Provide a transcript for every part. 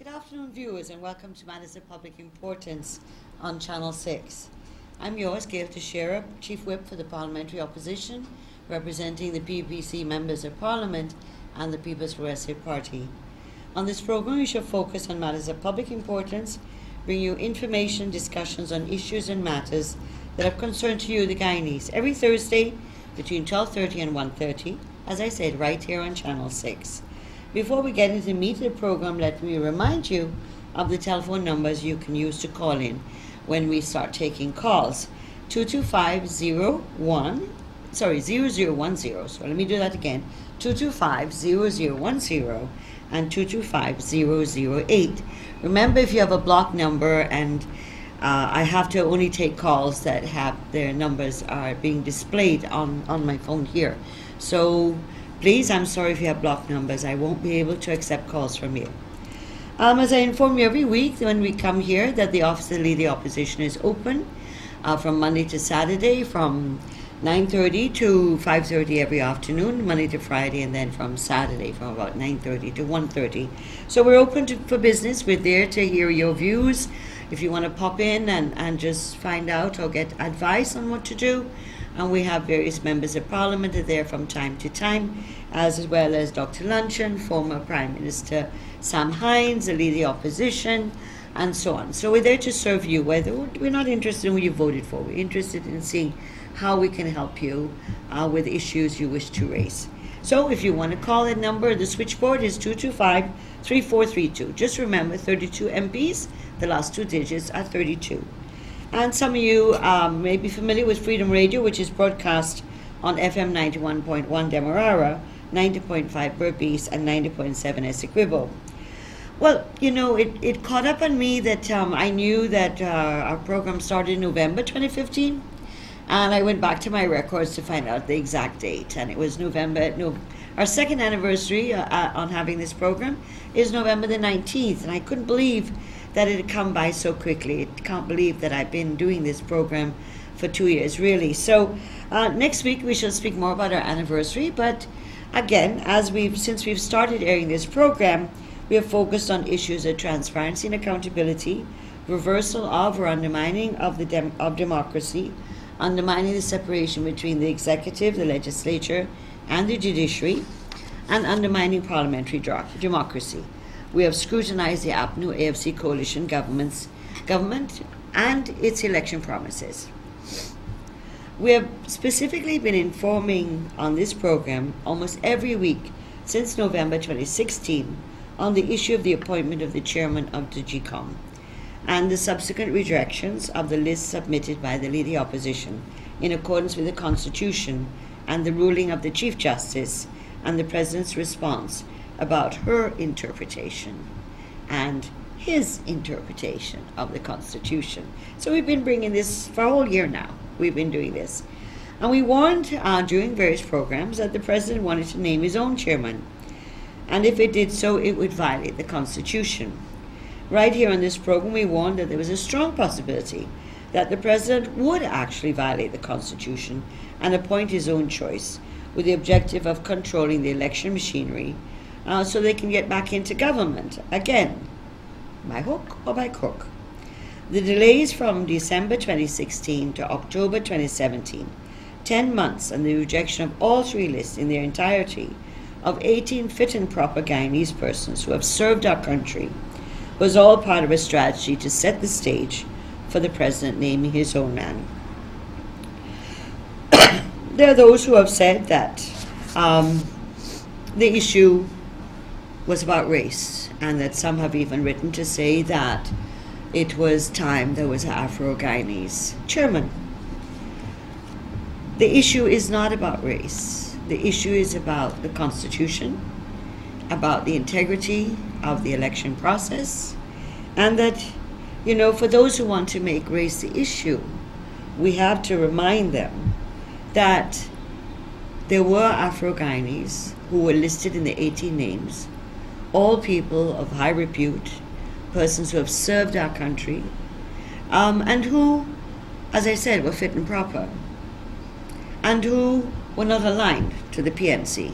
Good afternoon, viewers, and welcome to Matters of Public Importance on Channel 6. I'm yours, Gail Teixeira, Chief Whip for the Parliamentary Opposition, representing the PPP members of Parliament and the People's Progressive Party. On this program, we shall focus on matters of public importance, bring you information, discussions on issues and matters that have concern to you, the Guyanese, every Thursday between 12:30 and 1:30, as I said, right here on Channel 6. Before we get into the meat of the program, let me remind you of the telephone numbers you can use to call in when we start taking calls. 225-0010. So let me do that again. 225-0010 and 225-008. Remember, if you have a block number, and I have to only take calls that have their numbers are being displayed on my phone here. So please, I'm sorry if you have blocked numbers. I won't be able to accept calls from you. As I inform you every week when we come here, that the Office of the Leader Opposition is open from Monday to Saturday, from 9:30 to 5:30 every afternoon, Monday to Friday, and then from Saturday from about 9:30 to 1:30. So we're open for business. We're there to hear your views. If you want to pop in and just find out or get advice on what to do. And we have various members of Parliament are there from time to time, as well as Dr. Luncheon, former Prime Minister Sam Hines, the Leader of the Opposition, and so on. So we're there to serve you. Whether we're not interested in who you voted for, we're interested in seeing how we can help you with issues you wish to raise. So if you want to call that number, the switchboard is 225-3432. Just remember, 32 MPs, the last two digits are 32. And some of you may be familiar with Freedom Radio, which is broadcast on FM 91.1 Demerara, 90.5 Berbice, and 90.7 Essequibo. Well, you know, it caught up on me that I knew that our program started in November 2015, and I went back to my records to find out the exact date, and it was our second anniversary on having this program is November the 19th, and I couldn't believe that it had come by so quickly. I can't believe that I've been doing this program for 2 years, really. So next week we shall speak more about our anniversary, but again, since we've started airing this program, we have focused on issues of transparency and accountability, reversal of or undermining of democracy, undermining the separation between the executive, the legislature, and the judiciary, and undermining parliamentary democracy. We have scrutinized the APNU AFC coalition government and its election promises. We have specifically been informing on this program almost every week since November 2016 on the issue of the appointment of the chairman of the GCOM and the subsequent rejections of the list submitted by the Leader Opposition in accordance with the Constitution and the ruling of the Chief Justice and the President's response about her interpretation and his interpretation of the Constitution. So we've been bringing this for a whole year now. We've been doing this. And we warned during various programs that the President wanted to name his own chairman. And if it did so, it would violate the Constitution. Right here on this program, we warned that there was a strong possibility that the President would actually violate the Constitution and appoint his own choice with the objective of controlling the election machinery so they can get back into government again, by hook or by crook. The delays from December 2016 to October 2017, 10 months, and the rejection of all three lists in their entirety of 18 fit and proper Guyanese persons who have served our country was all part of a strategy to set the stage for the President naming his own man. There are those who have said that the issue was about race, and that some have even written to say that it was time there was an Afro-Guyanese chairman. The issue is not about race. The issue is about the Constitution, about the integrity of the election process, and that, you know, for those who want to make race the issue, we have to remind them that there were Afro-Guyanese who were listed in the 18 names, all people of high repute, persons who have served our country, and who, as I said, were fit and proper, and who were not aligned to the PNC,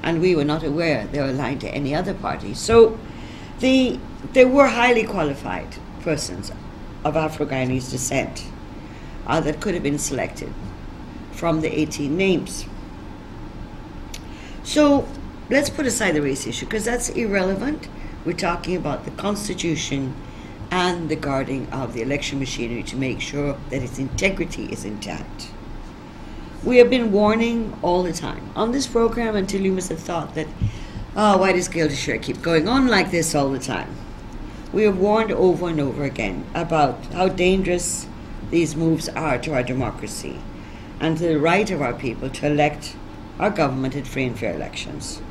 and we were not aware they were aligned to any other party. So There were highly qualified persons of Afro-Guyanese descent that could have been selected from the 18 names. So let's put aside the race issue because that's irrelevant. We're talking about the Constitution and the guarding of the election machinery to make sure that its integrity is intact. We have been warning all the time on this program until you must have thought that, oh, why does Gail Teixeira keep going on like this all the time? We have warned over and over again about how dangerous these moves are to our democracy and to the right of our people to elect our government in free and fair elections.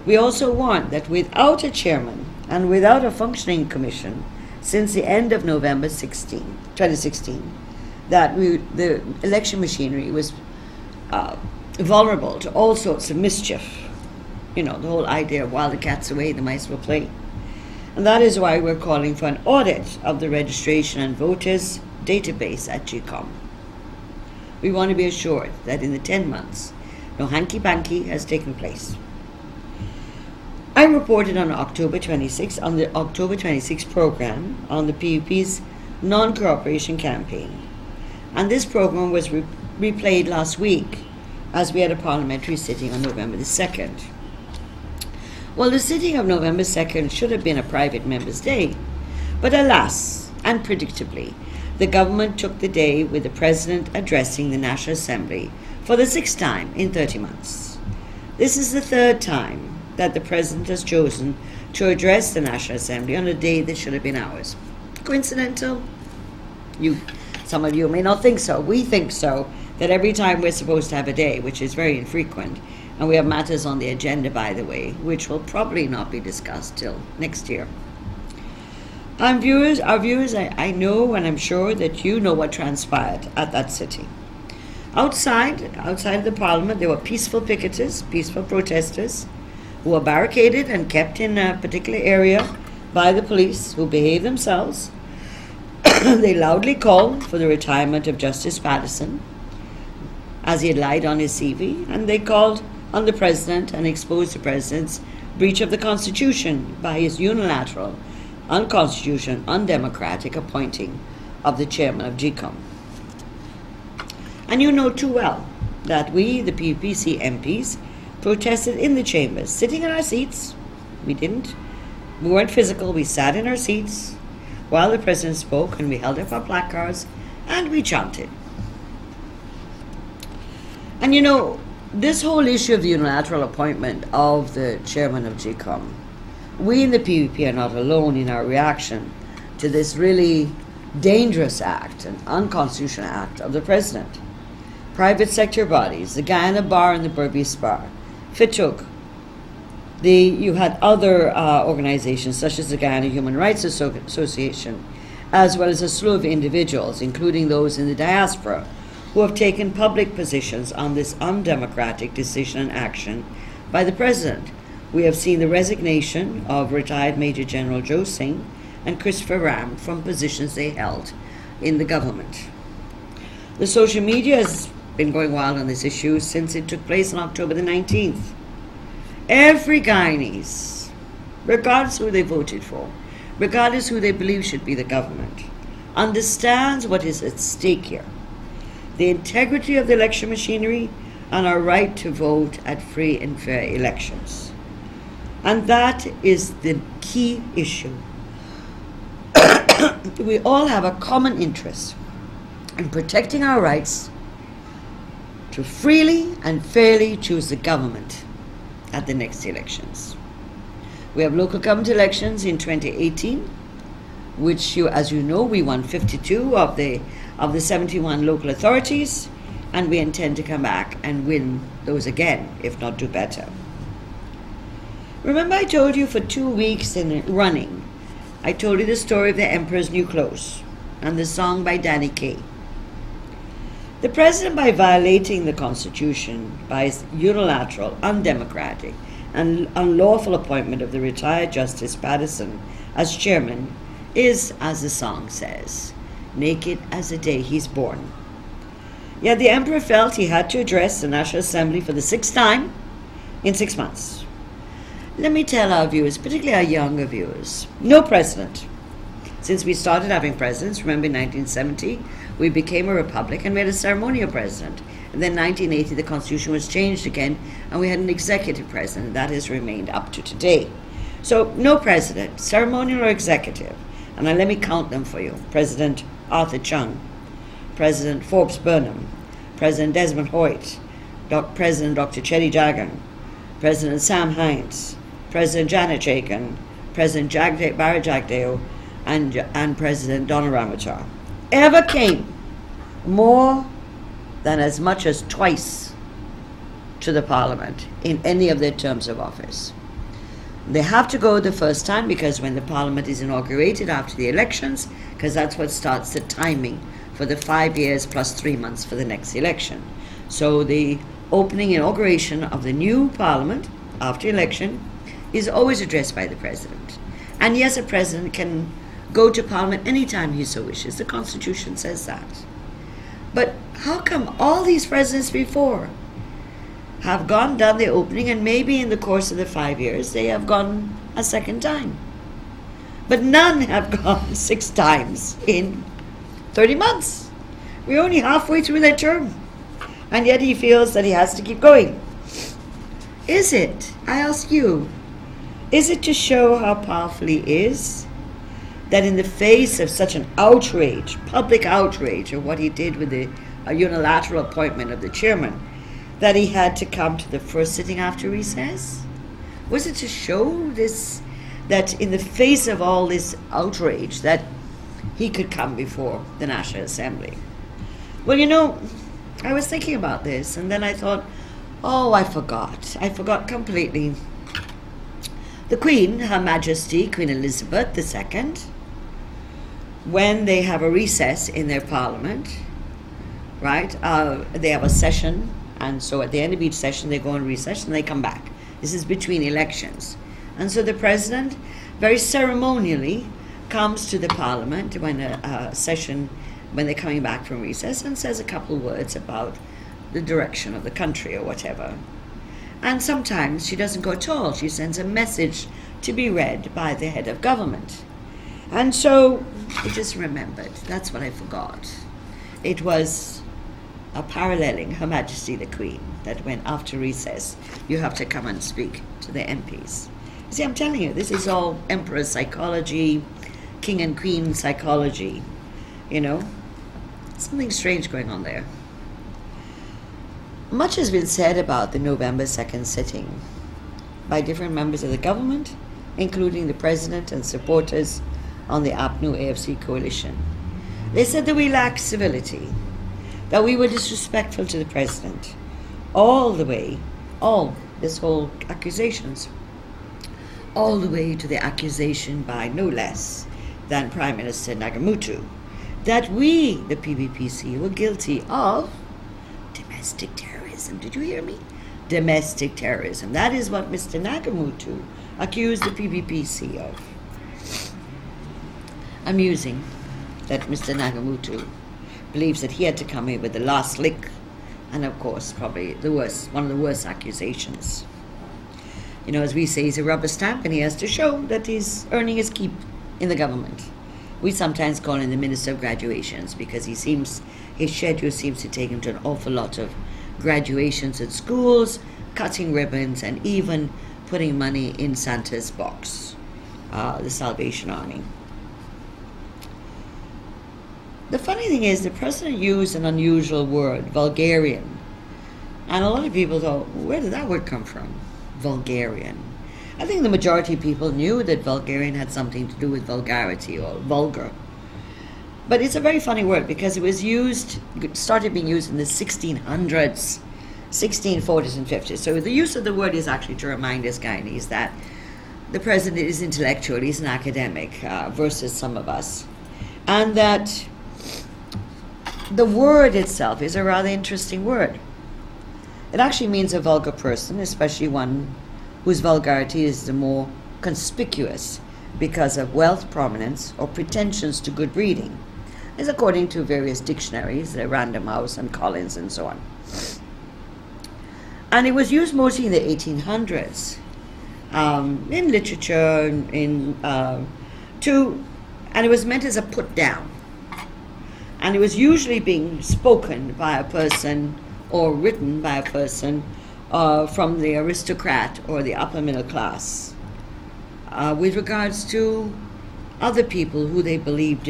We also warned that without a chairman and without a functioning commission since the end of November 2016, that the election machinery was vulnerable to all sorts of mischief. You know, the whole idea of while the cat's away, the mice will play. And that is why we're calling for an audit of the registration and voters database at GCOM. We want to be assured that in the 10 months, no hanky-panky has taken place. I reported on October 26 on the October 26 program on the PUP's non-cooperation campaign. And this program was replayed last week as we had a parliamentary sitting on November the 2nd. Well, the sitting of November 2nd should have been a private members' day, but alas, and predictably, the government took the day with the President addressing the National Assembly for the 6th time in 30 months. This is the 3rd time that the President has chosen to address the National Assembly on a day that should have been ours. Coincidental? Some of you may not think so. We think so, that every time we're supposed to have a day, which is very infrequent, and we have matters on the agenda, by the way, which will probably not be discussed till next year. Our viewers, I know and I'm sure that you know what transpired at that sitting. Outside of the Parliament, there were peaceful picketers, peaceful protesters, who were barricaded and kept in a particular area by the police, who behaved themselves. They loudly called for the retirement of Justice Patterson, as he had lied on his CV, and they called on the President and exposed the President's breach of the Constitution by his unilateral, unconstitutional, undemocratic appointing of the chairman of GCOM. And you know too well that we, the PPC MPs, protested in the chambers, sitting in our seats. We weren't physical, we sat in our seats while the President spoke, and we held up our placards and we chanted. And you know, this whole issue of the unilateral appointment of the chairman of GCOM, we in the PPP are not alone in our reaction to this really dangerous act, an unconstitutional act of the President. Private sector bodies, the Guyana Bar and the Berbice Bar, FITUC, you had other organizations such as the Guyana Human Rights Association, as well as a slew of individuals, including those in the diaspora, who have taken public positions on this undemocratic decision and action by the President. We have seen the resignation of retired Major General Joe Singh and Christopher Ram from positions they held in the government. The social media has been going wild on this issue since it took place on October the 19th. Every Guyanese, regardless who they voted for, regardless who they believe should be the government, understands what is at stake here: the integrity of the election machinery and our right to vote at free and fair elections. And that is the key issue. We all have a common interest in protecting our rights to freely and fairly choose the government at the next elections. We have local government elections in 2018, which, as you know, we won 52 of the 71 local authorities, and we intend to come back and win those again, if not do better. Remember, I told you for 2 weeks in running, I told you the story of the Emperor's New Clothes and the song by Danny Kaye. The President, by violating the Constitution, by his unilateral, undemocratic, and unlawful appointment of the retired Justice Patterson as chairman, is, as the song says, naked as the day he's born. Yet the Emperor felt he had to address the National Assembly for the 6th time in 6 months. Let me tell our viewers, particularly our younger viewers, no president. Since we started having presidents, remember in 1970, we became a republic and we had a ceremonial president. And then 1980, the Constitution was changed again and we had an executive president. That has remained up to today. So no president, ceremonial or executive. And now let me count them for you. President Arthur Chung, President Forbes Burnham, President Desmond Hoyt, President Dr. Chetty Jagan, President Sam Hines, President Janet Jagan, President Barry Jagdeo, and President Donna Ramachar. Ever came more than as much as twice to the Parliament in any of their terms of office. They have to go the first time because when the Parliament is inaugurated after the elections, because that's what starts the timing for the 5 years plus 3 months for the next election. So the opening inauguration of the new Parliament after election is always addressed by the President. And yes, a President can go to Parliament anytime he so wishes. The Constitution says that. But how come all these presidents before have done the opening, and maybe in the course of the 5 years they have gone a second time? But none have gone 6 times in 30 months. We're only halfway through their term. And yet he feels that he has to keep going. Is it, I ask you, is it to show how powerful he is that in the face of such an outrage, public outrage of what he did with the unilateral appointment of the chairman, that he had to come to the first sitting after recess? Was it to show this, that in the face of all this outrage, that he could come before the National Assembly? Well, you know, I was thinking about this, and then I thought, oh, I forgot completely. The Queen, Her Majesty, Queen Elizabeth II, when they have a recess in their Parliament, right, they have a session, and so at the end of each session they go on recess and they come back. This is between elections. And so the President very ceremonially comes to the Parliament when a session, when they're coming back from recess, and says a couple words about the direction of the country or whatever. And sometimes she doesn't go at all. She sends a message to be read by the head of government. And so I just remembered, that's what I forgot. It was a paralleling Her Majesty the Queen, that when after recess you have to come and speak to the MPs. You see, I'm telling you, this is all emperor psychology, king and queen psychology, you know. Something strange going on there. Much has been said about the November 2nd sitting by different members of the government, including the President and supporters on the APNU AFC coalition. They said that we lacked civility, that we were disrespectful to the President, all the way, this whole accusations, all the way to the accusation by no less than Prime Minister Nagamutu, that we, the PPPC, were guilty of domestic terrorism. Did you hear me? Domestic terrorism. That is what Mr. Nagamutu accused the PPPC of. Amusing that Mr. Nagamutu believes that he had to come in with the last lick, and of course probably the worst, one of the worst accusations. You know, as we say, he's a rubber stamp and he has to show that he's earning his keep in the government. We sometimes call him the Minister of Graduations because his schedule seems to take him to an awful lot of graduations at schools, cutting ribbons, and even putting money in Santa's box, the Salvation Army. The funny thing is, the President used an unusual word, vulgarian. And a lot of people thought, where did that word come from? Vulgarian. I think the majority of people knew that vulgarian had something to do with vulgarity or vulgar. But it's a very funny word because it was used, started being used in the 1600s, 1640s and 50s. So the use of the word is actually to remind us Guyanese that the President is intellectual, he's an academic versus some of us. And that the word itself is a rather interesting word. It actually means a vulgar person, especially one whose vulgarity is the more conspicuous because of wealth, prominence, or pretensions to good breeding, as according to various dictionaries, Random House and Collins and so on. And it was used mostly in the 1800s in literature, and it was meant as a put down. And it was usually being spoken by a person or written by a person from the aristocrat or the upper middle class with regards to other people who they believed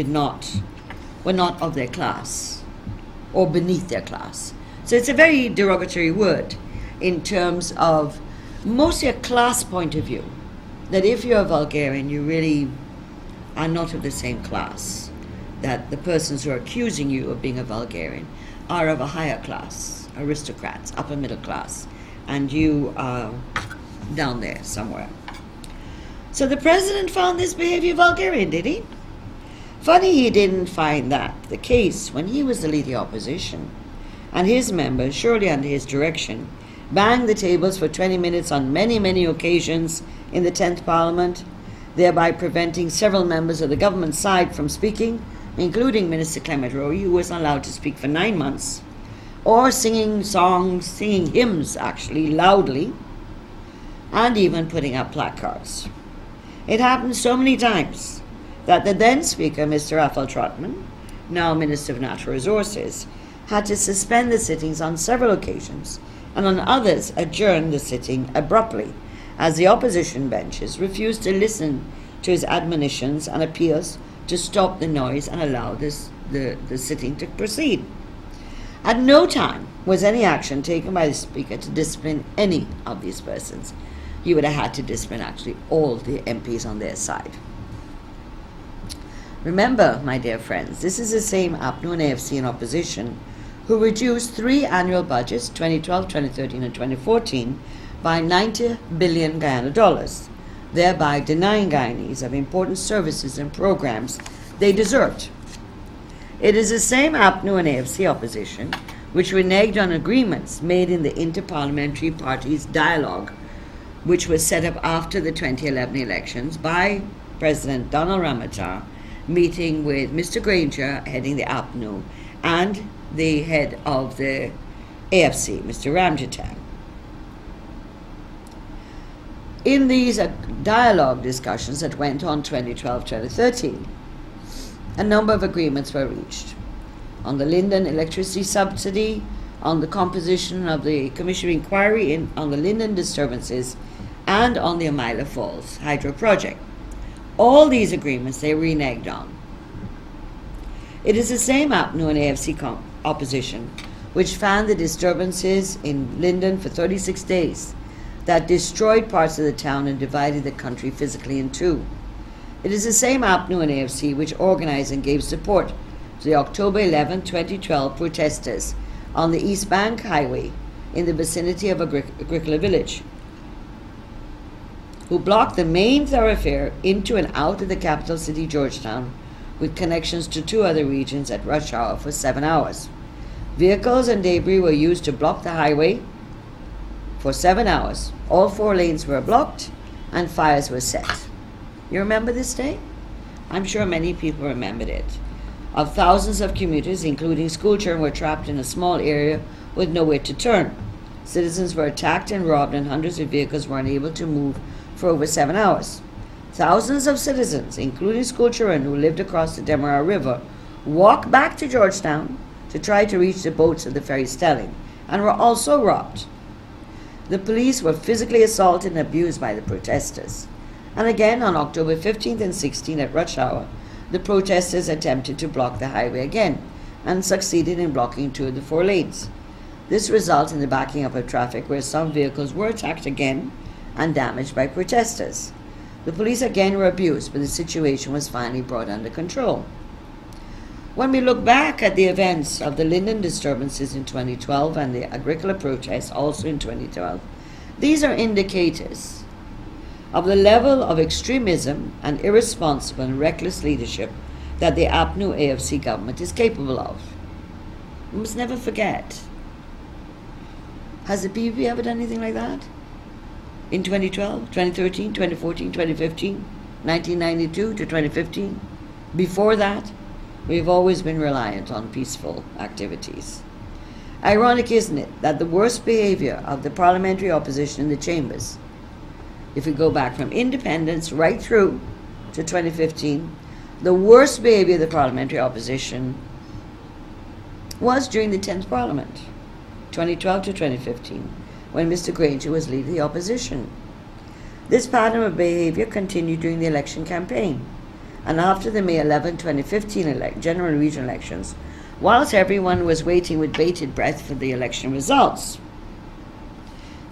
were not of their class or beneath their class. So it's a very derogatory word in terms of mostly a class point of view, that if you're a vulgarian, you really are not of the same class, that the persons who are accusing you of being a vulgarian are of a higher class, aristocrats, upper middle class, and you are down there somewhere. So the president found this behavior vulgarian, did he? Funny he didn't find that the case when he was the leader of the opposition, and his members, surely under his direction, banged the tables for 20 minutes on many, many occasions in the 10th Parliament, thereby preventing several members of the government side from speaking, including Minister Clement Rowe, who was allowed to speak for 9 months, or singing songs, singing hymns actually, loudly, and even putting up placards. It happened so many times that the then Speaker, Mr. Raphael Trotman, now Minister of Natural Resources, had to suspend the sittings on several occasions, and on others adjourn the sitting abruptly, as the opposition benches refused to listen to his admonitions and appeals to stop the noise and allow the sitting to proceed. At no time was any action taken by the Speaker to discipline any of these persons. He would have had to discipline actually all the MPs on their side. Remember, my dear friends, this is the same APNU and AFC in opposition who reduced 3 annual budgets, 2012, 2013, and 2014, by 90 billion Guyana dollars, thereby denying Guyanese of important services and programs they deserved. It is the same APNU and AFC opposition which reneged on agreements made in the Inter-Parliamentary Parties Dialogue, which was set up after the 2011 elections by President Donald Ramotar, meeting with Mr. Granger, heading the APNU, and the head of the AFC, Mr. Ramjitan. In these dialogue discussions that went on 2012-2013, a number of agreements were reached on the Linden electricity subsidy, on the composition of the Commission of Inquiry on the Linden disturbances, and on the Amila Falls hydro project. All these agreements they reneged on. It is the same APNU and AFC opposition which fanned the disturbances in Linden for 36 days that destroyed parts of the town and divided the country physically in two. It is the same APNU and AFC which organized and gave support to the October 11, 2012 protesters on the East Bank Highway in the vicinity of Agricola Village, who blocked the main thoroughfare into and out of the capital city, Georgetown, with connections to 2 other regions at rush hour for 7 hours. Vehicles and debris were used to block the highway for 7 hours. All 4 lanes were blocked and fires were set. You remember this day? I'm sure many people remembered it. Of thousands of commuters, including school children, were trapped in a small area with nowhere to turn. Citizens were attacked and robbed, and hundreds of vehicles were unable to move for over 7 hours. Thousands of citizens, including school children who lived across the Demerara River, walked back to Georgetown to try to reach the boats of the ferry Stelling, and were also robbed. The police were physically assaulted and abused by the protesters. And again, on October 15th and 16th at rush hour, the protesters attempted to block the highway again and succeeded in blocking 2 of the 4 lanes. This resulted in the backing up of traffic, where some vehicles were attacked again and damaged by protesters. The police again were abused, but the situation was finally brought under control. When we look back at the events of the Linden disturbances in 2012 and the Agricola protests also in 2012, these are indicators of the level of extremism and irresponsible and reckless leadership that the APNU-AFC government is capable of. We must never forget. Has the PPP ever done anything like that? In 2012, 2013, 2014, 2015, 1992 to 2015? Before that, we've always been reliant on peaceful activities. Ironic, isn't it, that the worst behavior of the parliamentary opposition in the chambers if we go back from independence right through to 2015, the worst behavior of the parliamentary opposition was during the 10th Parliament, 2012 to 2015, when Mr. Granger was leader of the opposition. This pattern of behavior continued during the election campaign, and after the May 11, 2015 general and regional elections, whilst everyone was waiting with bated breath for the election results,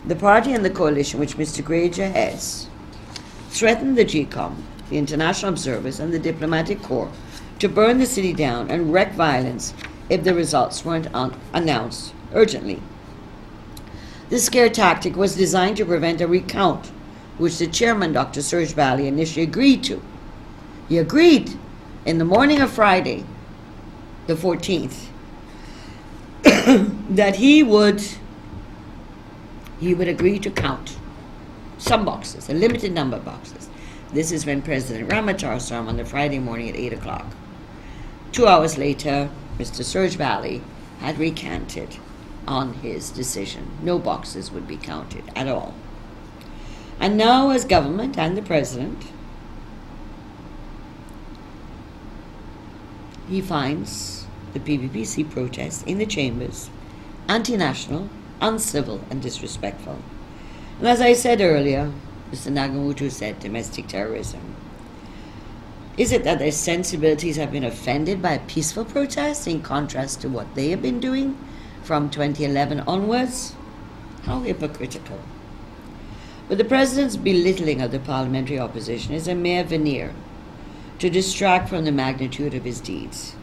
the party and the coalition which Mr. Granger heads threatened the GCOM, the international observers, and the diplomatic corps to burn the city down and wreak violence if the results weren't announced urgently. This scare tactic was designed to prevent a recount, which the chairman, Dr. Serge Bally, initially agreed to. He agreed in the morning of Friday, the 14th, that he would agree to count some boxes, a limited number of boxes. This is when President Ramachar saw him on the Friday morning at 8 o'clock. 2 hours later, Mr. Serge Bally had recanted on his decision. No boxes would be counted at all. And now, as government and the president, he finds the PPPC protests in the chambers anti-national, uncivil, and disrespectful. And as I said earlier, Mr. Nagamutu said domestic terrorism. Is it that their sensibilities have been offended by a peaceful protest in contrast to what they have been doing from 2011 onwards? How hypocritical. But the president's belittling of the parliamentary opposition is a mere veneer to distract from the magnitude of his deeds.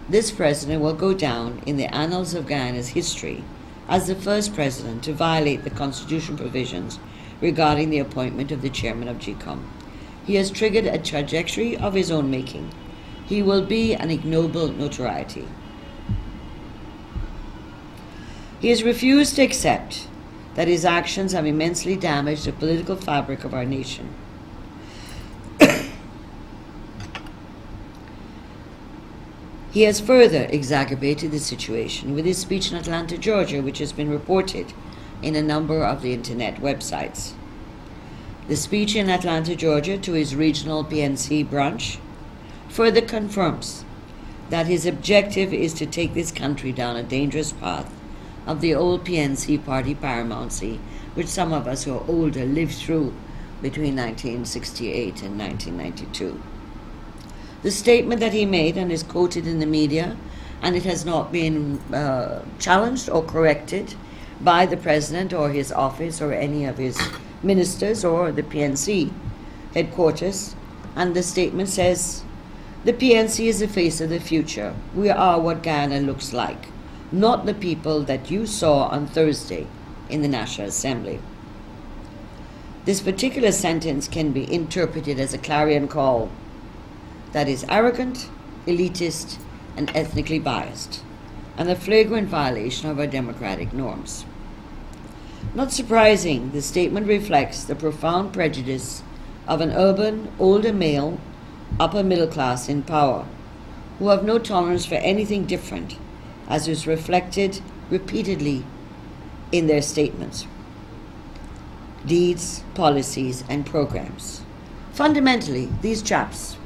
This president will go down in the annals of Guyana's history as the first president to violate the constitutional provisions regarding the appointment of the chairman of GCOM. He has triggered a trajectory of his own making. He will be an ignoble notoriety. He has refused to accept that his actions have immensely damaged the political fabric of our nation. He has further exacerbated the situation with his speech in Atlanta, Georgia, which has been reported in a number of the internet websites. The speech in Atlanta, Georgia, to his regional PNC branch further confirms that his objective is to take this country down a dangerous path of the old PNC party paramountcy, which some of us who are older lived through between 1968 and 1992. The statement that he made and is quoted in the media, and it has not been challenged or corrected by the president or his office or any of his ministers or the PNC headquarters, and the statement says, the PNC is the face of the future. We are what Guyana looks like, not the people that you saw on Thursday in the National Assembly. This particular sentence can be interpreted as a clarion call that is arrogant, elitist, and ethnically biased, and a flagrant violation of our democratic norms. Not surprising, the statement reflects the profound prejudice of an urban, older male, upper middle class in power, who have no tolerance for anything different, as is reflected repeatedly in their statements, deeds, policies, and programs. Fundamentally, these chaps,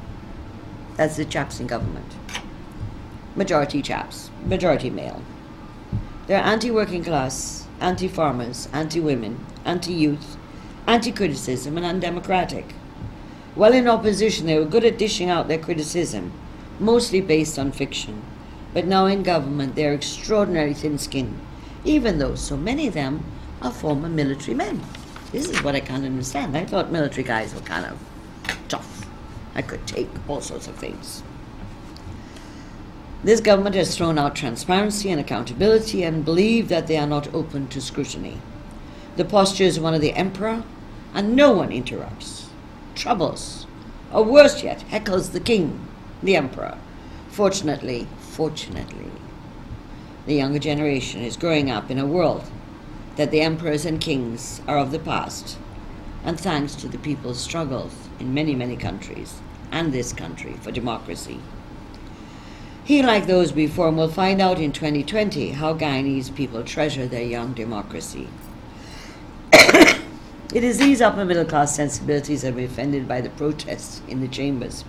that's the chaps in government, majority chaps, majority male, they're anti-working class, anti-farmers, anti-women, anti-youth, anti-criticism, and undemocratic. While in opposition, they were good at dishing out their criticism, mostly based on fiction. But now in government, they're extraordinarily thin-skinned, even though so many of them are former military men. This is what I can't understand. I thought military guys were kind of tough. I could take all sorts of things. This government has thrown out transparency and accountability and believe that they are not open to scrutiny. The posture is one of the emperor, and no one interrupts, troubles, or worse yet, heckles the king, the emperor. Fortunately, the younger generation is growing up in a world that the emperors and kings are of the past, and thanks to the people's struggles in many, many countries, and this country, for democracy. He, like those before him, will find out in 2020 how Guyanese people treasure their young democracy. It is these upper middle class sensibilities that have been offended by the protests in the chambers.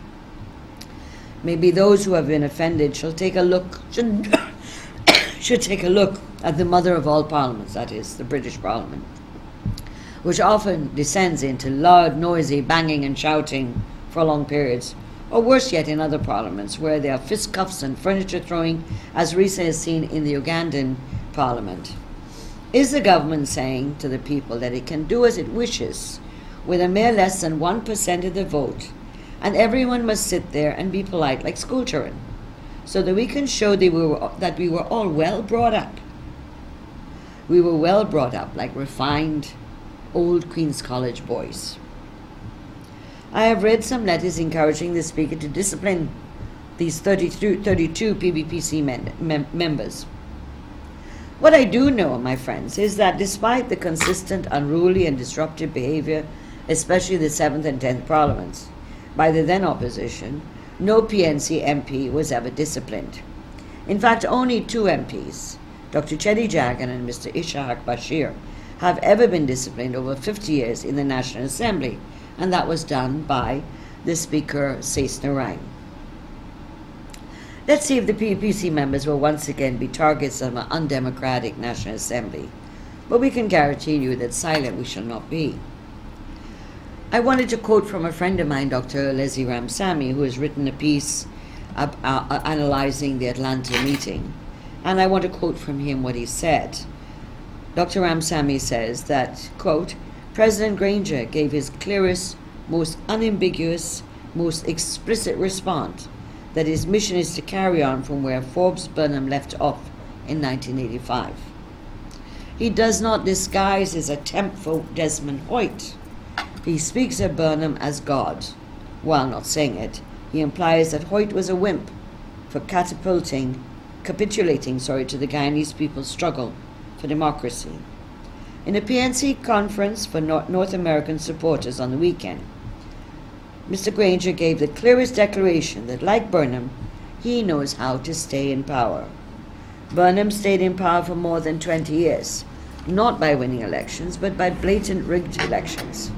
Maybe those who have been offended should take a look at the mother of all parliaments, that is, the British Parliament, which often descends into loud, noisy banging and shouting for long periods, or worse yet in other parliaments where there are fisticuffs and furniture throwing, as recently as seen in the Ugandan parliament. Is the government saying to the people that it can do as it wishes with a mere less than 1% of the vote, and everyone must sit there and be polite like schoolchildren, so that we can show that we were all well brought up? We were well brought up like refined old Queen's College boys. I have read some letters encouraging the Speaker to discipline these 32 PPPC members. What I do know, my friends, is that despite the consistent unruly and disruptive behavior, especially the 7th and 10th Parliaments, by the then opposition, no PNC MP was ever disciplined. In fact, only 2 MPs, Dr. Chedi Jagan and Mr. Ishaq Bashir, have ever been disciplined over 50 years in the National Assembly, and that was done by the Speaker, Sais Narang. Let's see if the PPC members will once again be targets of an undemocratic National Assembly, but we can guarantee you that silent we shall not be. I wanted to quote from a friend of mine, Dr. Leslie Ramsamy, who has written a piece analyzing the Atlanta meeting, and I want to quote from him what he said. Dr. Ramsamy says that, quote, President Granger gave his clearest, most unambiguous, most explicit response that his mission is to carry on from where Forbes Burnham left off in 1985. He does not disguise his attempt for Desmond Hoyt. He speaks of Burnham as God. While not saying it, he implies that Hoyt was a wimp for capitulating to the Guyanese people's struggle for democracy. In a PNC conference for North American supporters on the weekend, Mr. Granger gave the clearest declaration that, like Burnham, he knows how to stay in power. Burnham stayed in power for more than 20 years, not by winning elections, but by blatant rigged elections.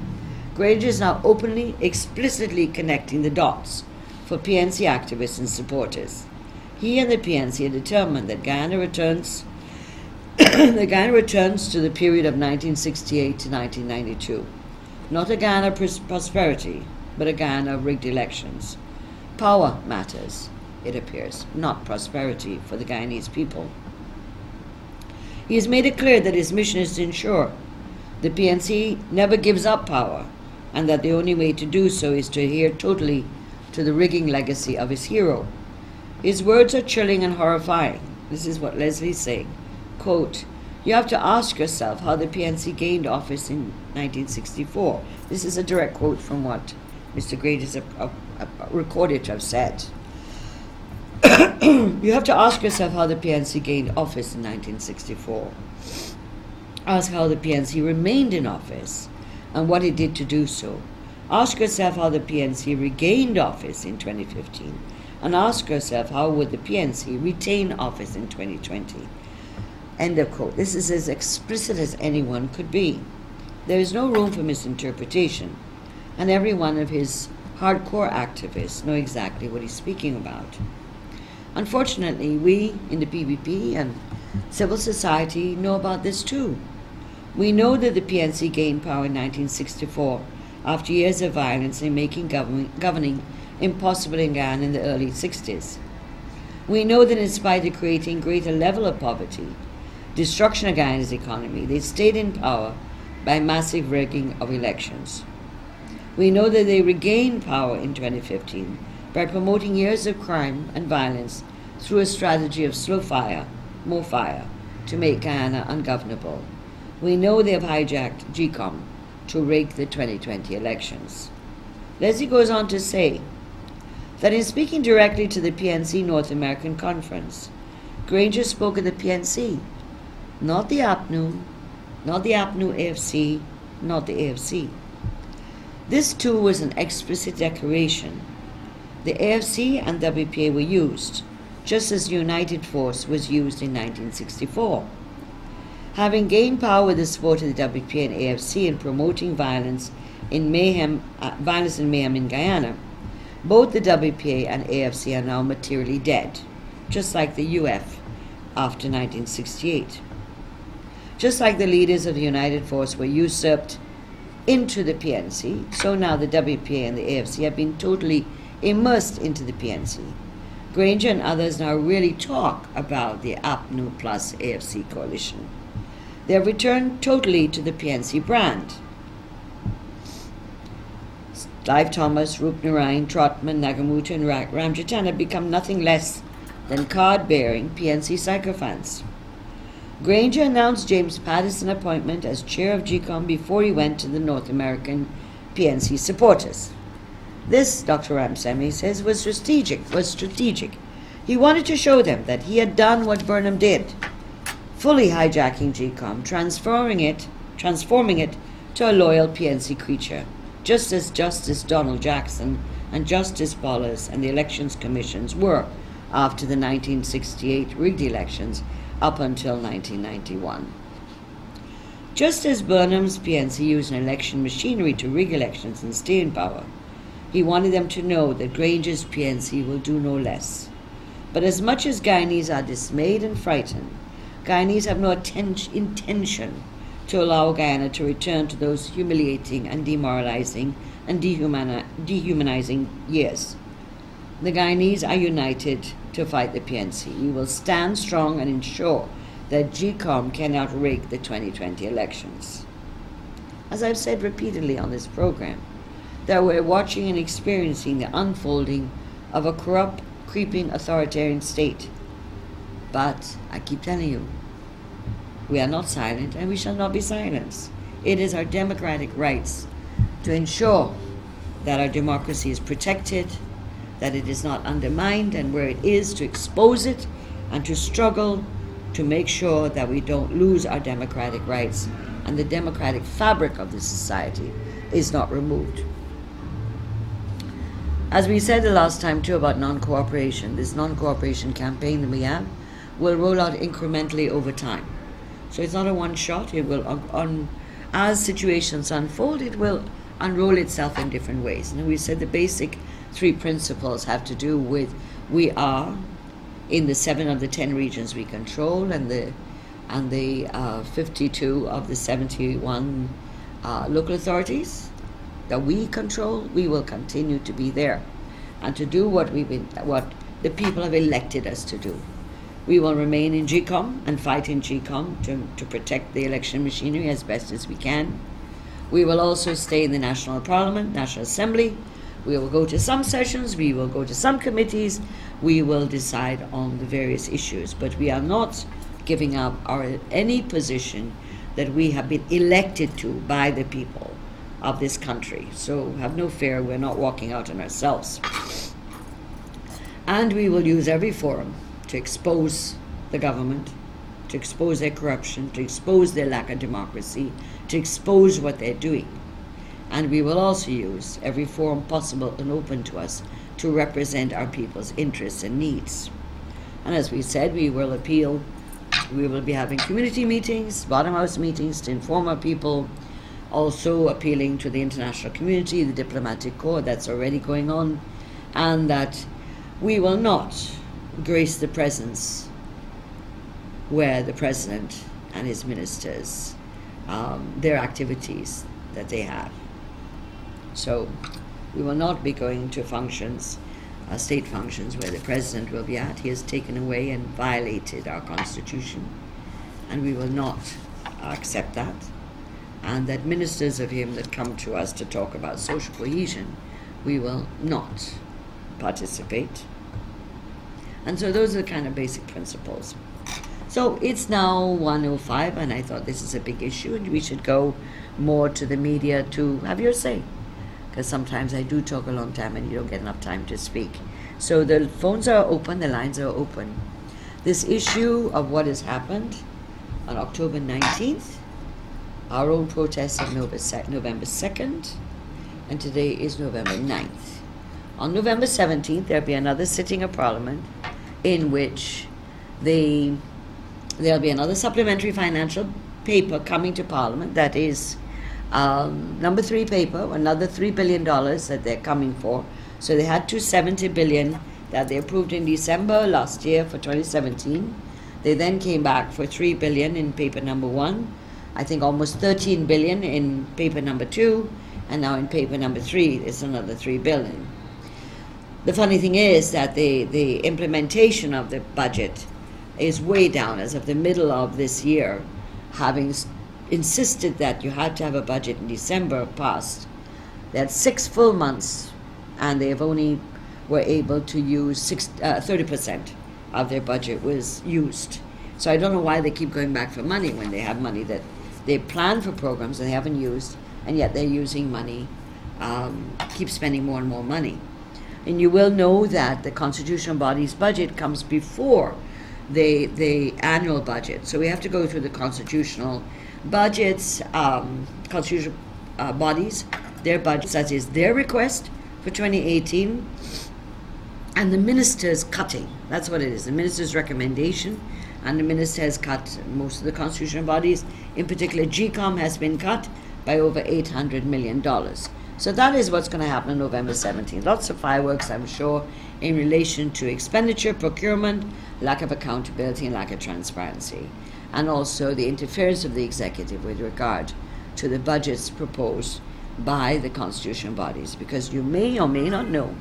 Granger is now openly, explicitly connecting the dots for PNC activists and supporters. He and the PNC are determined that Guyana returns to the period of 1968 to 1992. Not a Guyana prosperity, but a Guyana of rigged elections. Power matters, it appears, not prosperity for the Guyanese people. He has made it clear that his mission is to ensure the PNC never gives up power, and that the only way to do so is to adhere totally to the rigging legacy of his hero. His words are chilling and horrifying. This is what Leslie's saying. Quote, you have to ask yourself how the PNC gained office in 1964. This is a direct quote from what Mr. Granger is recorded to have said. You have to ask yourself how the PNC gained office in 1964. Ask how the PNC remained in office and what it did to do so. Ask yourself how the PNC regained office in 2015. And ask yourself how would the PNC retain office in 2020. End of quote. This is as explicit as anyone could be. There is no room for misinterpretation, and every one of his hardcore activists know exactly what he's speaking about. Unfortunately, we in the PPP and civil society know about this too. We know that the PNC gained power in 1964 after years of violence in making governing impossible in Guyana in the early 60s. We know that in spite of creating greater level of poverty, destruction of Guyana's economy, they stayed in power by massive rigging of elections. We know that they regained power in 2015 by promoting years of crime and violence through a strategy of slow fire, more fire, to make Guyana ungovernable. We know they have hijacked GCOM to rig the 2020 elections. Leslie goes on to say that in speaking directly to the PNC North American Conference, Granger spoke of the PNC, not the APNU, not the APNU AFC, not the AFC. This too was an explicit declaration. The AFC and WPA were used, just as United Force was used in 1964. Having gained power with the support of the WPA and AFC in promoting violence and mayhem in Guyana, both the WPA and AFC are now materially dead, just like the UF after 1968. Just like the leaders of the United Force were usurped into the PNC, so now the WPA and the AFC have been totally immersed into the PNC. Granger and others now really talk about the APNU plus AFC coalition. They have returned totally to the PNC brand. Clive Thomas, Rup Narayan, Trotman, Nagamutu, and Ramjitan have become nothing less than card-bearing PNC sycophants. Granger announced James Patterson's appointment as chair of GCOM before he went to the North American PNC supporters. This, Dr. Ramsamy says, was strategic. He wanted to show them that he had done what Burnham did, fully hijacking GCOM, transforming it to a loyal PNC creature, just as Justice Donald Jackson and Justice Bollers and the Elections Commissions were after the 1968 rigged elections up until 1991. Just as Burnham's PNC used an election machinery to rig elections and stay in power, he wanted them to know that Granger's PNC will do no less. But as much as Guyanese are dismayed and frightened, Guyanese have no intention to allow Guyana to return to those humiliating and demoralizing and dehumanizing years. The Guyanese are united to fight the PNC. We will stand strong and ensure that GCOM cannot rig the 2020 elections. As I've said repeatedly on this program, that we're watching and experiencing the unfolding of a corrupt, creeping authoritarian state. But I keep telling you, we are not silent and we shall not be silenced. It is our democratic rights to ensure that our democracy is protected, that it is not undermined, and where it is, to expose it and to struggle to make sure that we don't lose our democratic rights and the democratic fabric of the society is not removed. As we said the last time too about non-cooperation, this non-cooperation campaign that we have will roll out incrementally over time. So it's not a one-shot. It will, as situations unfold, it will unroll itself in different ways. And we said the basic three principles have to do with we are in the 7 of the 10 regions we control and the 52 of the 71 local authorities that we control. We will continue to be there and to do what the people have elected us to do. We will remain in GCOM and fight in GCOM to protect the election machinery as best as we can. We will also stay in the National Parliament, National Assembly. We will go to some sessions, we will go to some committees, we will decide on the various issues, but we are not giving up any position that we have been elected to by the people of this country. So have no fear, we're not walking out on ourselves. And we will use every forum to expose the government, to expose their corruption, to expose their lack of democracy, to expose what they're doing. And we will also use every forum possible and open to us to represent our people's interests and needs. And as we said, we will be having community meetings, bottom house meetings to inform our people, also appealing to the international community, the diplomatic corps that's already going on, and that we will not grace the presence where the president and his ministers, their activities that they have. So we will not be going to functions, state functions, where the president will be at. He has taken away and violated our constitution, and we will not accept that. And that ministers of him that come to us to talk about social cohesion, we will not participate. And so those are the kind of basic principles. So it's now 1:05, and I thought this is a big issue, and we should go more to the media to have your say. Because sometimes I do talk a long time and you don't get enough time to speak. So the phones are open, the lines are open. This issue of what has happened on October 19th, our own protest of November 2nd, and today is November 9th. On November 17th, there'll be another sitting of Parliament in which there'll be another supplementary financial paper coming to Parliament that is number 3 paper, another $3 billion that they're coming for. So they had $270 billion that they approved in December last year for 2017. They then came back for $3 billion in paper number 1. I think almost $13 billion in paper number 2, and now in paper number 3 it's another $3 billion. The funny thing is that the implementation of the budget is way down as of the middle of this year, having insisted that you had to have a budget in December passed. They had 6 full months, and they have only were able to use 30% of their budget was used. So I don't know why they keep going back for money when they have money that they plan for programs and they haven't used, and yet they're using money, keep spending more and more money. And you will know that the constitutional body's budget comes before the annual budget. So we have to go through the constitutional budgets, constitutional bodies, their budgets, that is their request for 2018, and the minister's cutting. That's what it is, the minister's recommendation, and the minister has cut most of the constitutional bodies. In particular, GCOM has been cut by over $800 million. So that is what's going to happen on November 17th. Lots of fireworks, I'm sure, in relation to expenditure, procurement, lack of accountability, and lack of transparency, and also the interference of the executive with regard to the budgets proposed by the constitutional bodies. Because you may or may not know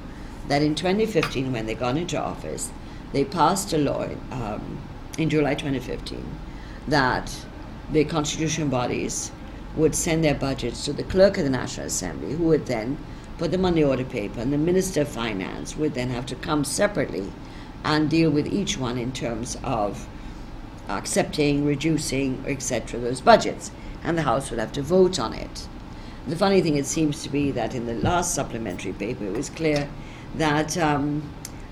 that in 2015, when they got into office, they passed a law in July 2015 that the constitutional bodies would send their budgets to the clerk of the National Assembly, who would then put them on the order paper, and the Minister of Finance would then have to come separately and deal with each one in terms of accepting, reducing, etc., those budgets, and the House would have to vote on it. The funny thing, it seems to be that in the last supplementary paper, it was clear that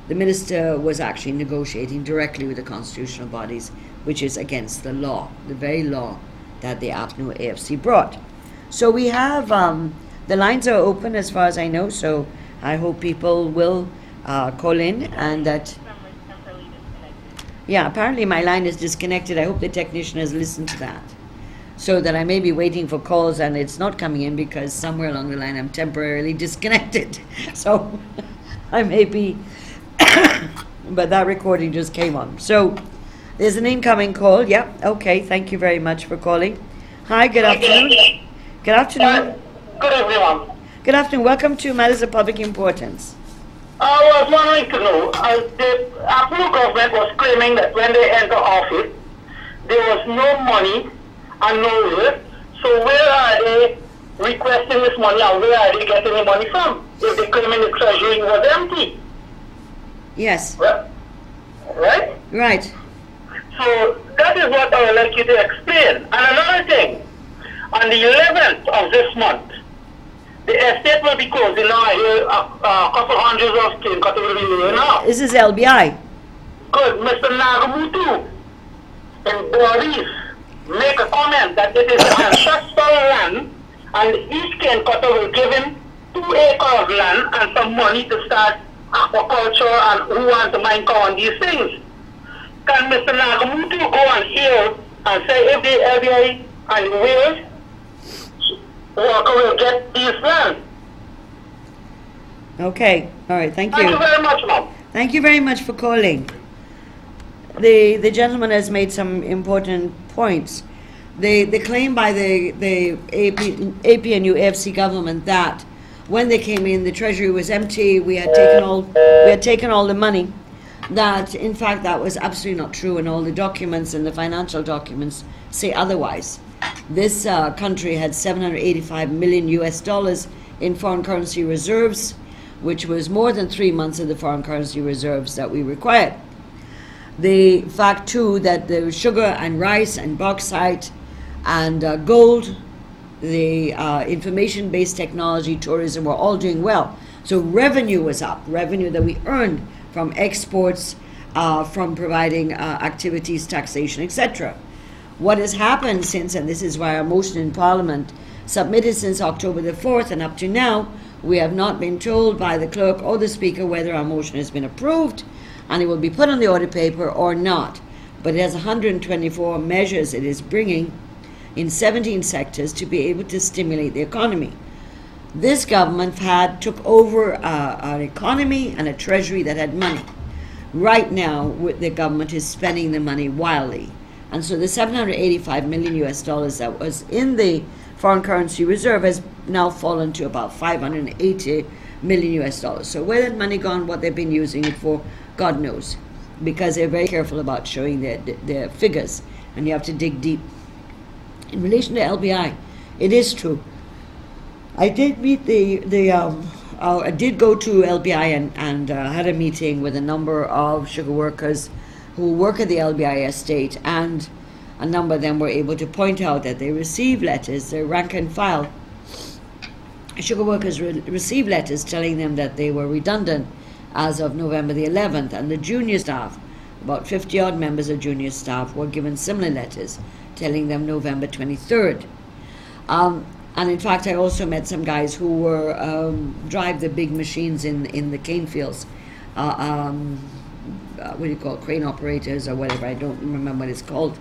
the minister was actually negotiating directly with the constitutional bodies, which is against the law, the very law that the APNU AFC brought. So we have, the lines are open as far as I know, so I hope people will call in, and that, yeah, apparently my line is disconnected. I hope the technician has listened to that, so that I may be waiting for calls and it's not coming in because somewhere along the line I'm temporarily disconnected. So I may be, but that recording just came on. So there's an incoming call. Yep. Okay. Thank you very much for calling. Hi. Good afternoon. Good afternoon. Good everyone. Good afternoon. Welcome to Matters of Public Importance. I was wanting to know, the Apollo government was claiming that when they enter office, there was no money and no work. So where are they requesting this money, and where are they getting the money from? If they're claiming the treasury was empty. Yes. Right? Right. So that is what I would like you to explain. And another thing, on the 11th of this month, the estate will be closing now. I hear a couple hundreds of team cut will be there now. This is LBI. Good. Mr. Nagamutu in Boris make a comment that it is ancestral land, and each Ken Cutter will give him 2 acres of land and some money to start aquaculture, and who want to mine coal and these things. Can Mr. Nagamutu go on here and say if the LBI and Wales will get these land? Okay. All right. Thank you. Thank you very much, ma'am. Thank you very much for calling. The gentleman has made some important points. The claim by the APNU AFC government that when they came in, the treasury was empty. We had taken all the money. That in fact that was absolutely not true, and all the documents and the financial documents say otherwise. This country had $785 million US in foreign currency reserves, which was more than 3 months of the foreign currency reserves that we required. The fact too that the sugar and rice and bauxite and gold, the information-based technology, tourism were all doing well. So revenue was up, revenue that we earned from exports, from providing activities, taxation, etc. What has happened since, and this is why our motion in Parliament submitted since October the 4th and up to now, we have not been told by the clerk or the speaker whether our motion has been approved and it will be put on the order paper or not. But it has 124 measures it is bringing in 17 sectors to be able to stimulate the economy. This government took over an economy and a treasury that had money. Right now, the government is spending the money wildly. And so the 785 million US dollars that was in the foreign currency reserve has now fallen to about 580 million US dollars. So where that money gone, what they've been using it for, God knows, because they're very careful about showing their figures, and you have to dig deep. In relation to LBI, it is true. I did meet I did go to LBI and had a meeting with a number of sugar workers who work at the LBI estate, and a number of them were able to point out that they received letters, their rank and file sugar workers received letters telling them that they were redundant as of November the 11th, and the junior staff, about 50 odd members of junior staff, were given similar letters telling them November 23rd. And in fact, I also met some guys who were drive the big machines in the cane fields. What do you call it? Crane operators or whatever, I don't remember what it's called.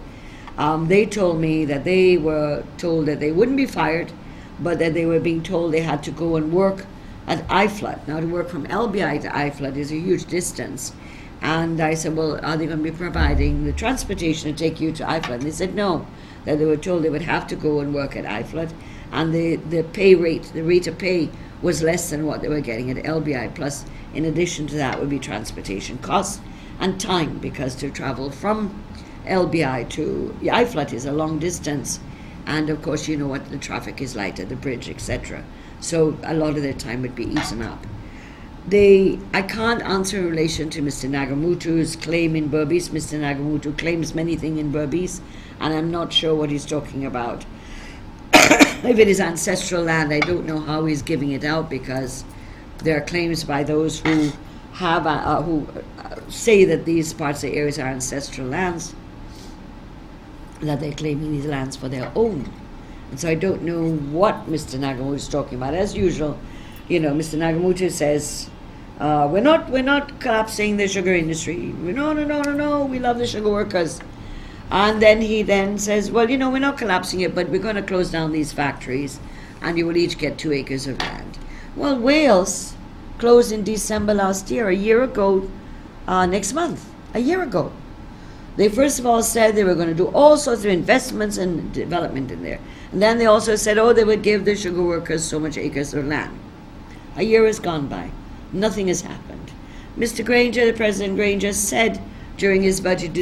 They told me that they were told that they wouldn't be fired, but that they were being told they had to go and work at IFLUT. Now, to work from LBI to IFLUT is a huge distance. And I said, well, are they going to be providing the transportation to take you to IFLUT? And they said no, that they were told they would have to go and work at IFLUT, and the pay rate, the rate of pay was less than what they were getting at LBI. Plus, in addition to that, would be transportation costs and time, because to travel from LBI to IFLUT is a long distance, and of course you know what the traffic is like at the bridge, etc. So a lot of their time would be eaten up. I can't answer in relation to Mr. Nagamutu's claim in Berbice. Mr. Nagamutu claims many things in Berbice, and I'm not sure what he's talking about. If it is ancestral land, I don't know how he's giving it out, because there are claims by those who have say that these parts of the areas are ancestral lands, that they're claiming these lands for their own. And so I don't know what Mr. Nagamutu is talking about. As usual, you know, Mr. Nagamutu says, we're not collapsing the sugar industry. No, we love the sugar workers. And then he then says, well, you know, we're not collapsing it, but we're going to close down these factories, and you will each get 2 acres of land. Well, Wales closed in December last year, a year ago, next month, a year ago. They first of all said they were going to do all sorts of investments and development in there. And then they also said, oh, they would give the sugar workers so much acres of land. A year has gone by. Nothing has happened. Mr. Granger, President Granger, said during his budget